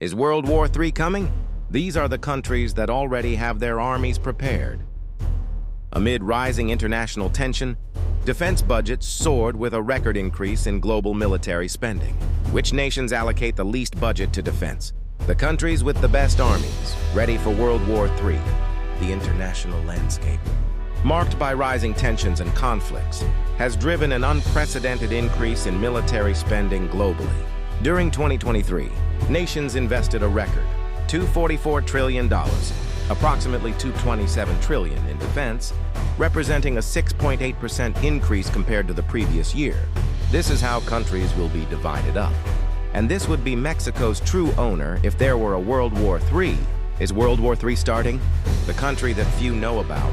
Is World War III coming? These are the countries that already have their armies prepared. Amid rising international tension, defense budgets soared with a record increase in global military spending. Which nations allocate the least budget to defense? The countries with the best armies, ready for World War III. The international landscape, marked by rising tensions and conflicts, has driven an unprecedented increase in military spending globally. During 2023, nations invested a record $244 trillion, approximately $227 trillion in defense, representing a 6.8% increase compared to the previous year. This is how countries will be divided up. And this would be Mexico's true owner if there were a World War III. Is World War III starting? The country that few know about,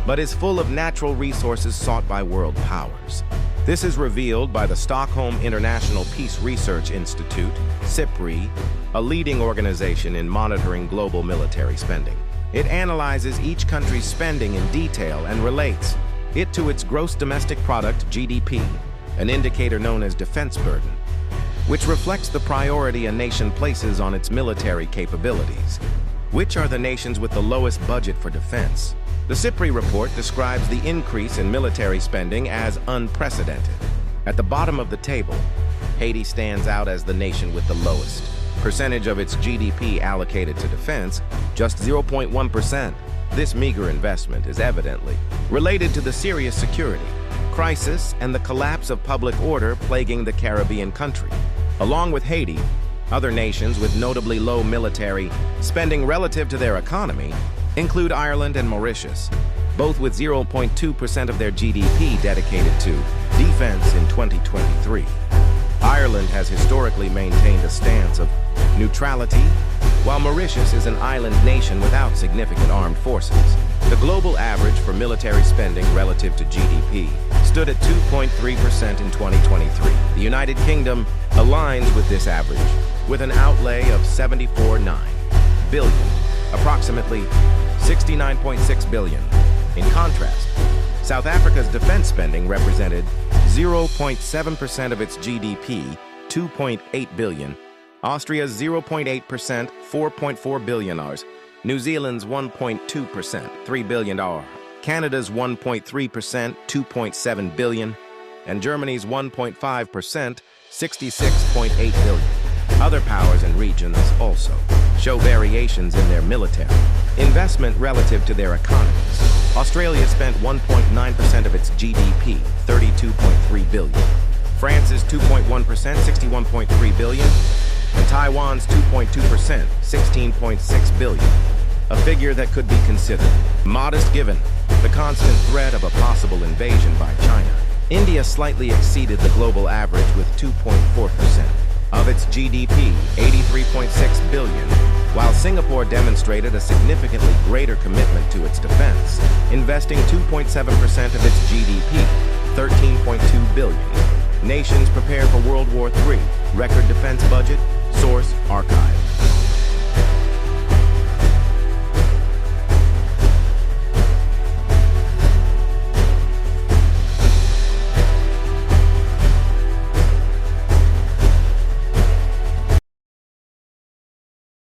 but is full of natural resources sought by world powers. This is revealed by the Stockholm International Peace Research Institute, SIPRI, a leading organization in monitoring global military spending. It analyzes each country's spending in detail and relates it to its gross domestic product, GDP, an indicator known as defense burden, which reflects the priority a nation places on its military capabilities. Which are the nations with the lowest budget for defense? The SIPRI report describes the increase in military spending as unprecedented. At the bottom of the table, Haiti stands out as the nation with the lowest percentage of its GDP allocated to defense, just 0.1%. This meager investment is evidently related to the serious security crisis and the collapse of public order plaguing the Caribbean country. Along with Haiti, other nations with notably low military spending relative to their economy include Ireland and Mauritius, both with 0.2% of their GDP dedicated to defense in 2023. Ireland has historically maintained a stance of neutrality, while Mauritius is an island nation without significant armed forces. The global average for military spending relative to GDP stood at 2.3% in 2023. The United Kingdom aligns with this average, with an outlay of $74.9 billion, approximately $69.6 billion. In contrast, South Africa's defense spending represented 0.7% of its GDP, $2.8 billion, Austria's 0.8%, $4.4 billion, New Zealand's 1.2%, $3 billion, Canada's 1.3%, $2.7 billion, and Germany's 1.5%, $66.8 billion. Other powers and regions also show variations in their military investment relative to their economies. Australia spent 1.9% of its GDP, $32.3 billion. France's 2.1%, $61.3 billion, and Taiwan's 2.2%, $16.6 billion. A figure that could be considered modest given the constant threat of a possible invasion by China. India slightly exceeded the global average with 2.4% of its GDP, $83.6 billion, while Singapore demonstrated a significantly greater commitment to its defense, investing 2.7% of its GDP, $13.2 billion. Nations prepare for World War III. Record defense budget. Source: Archive.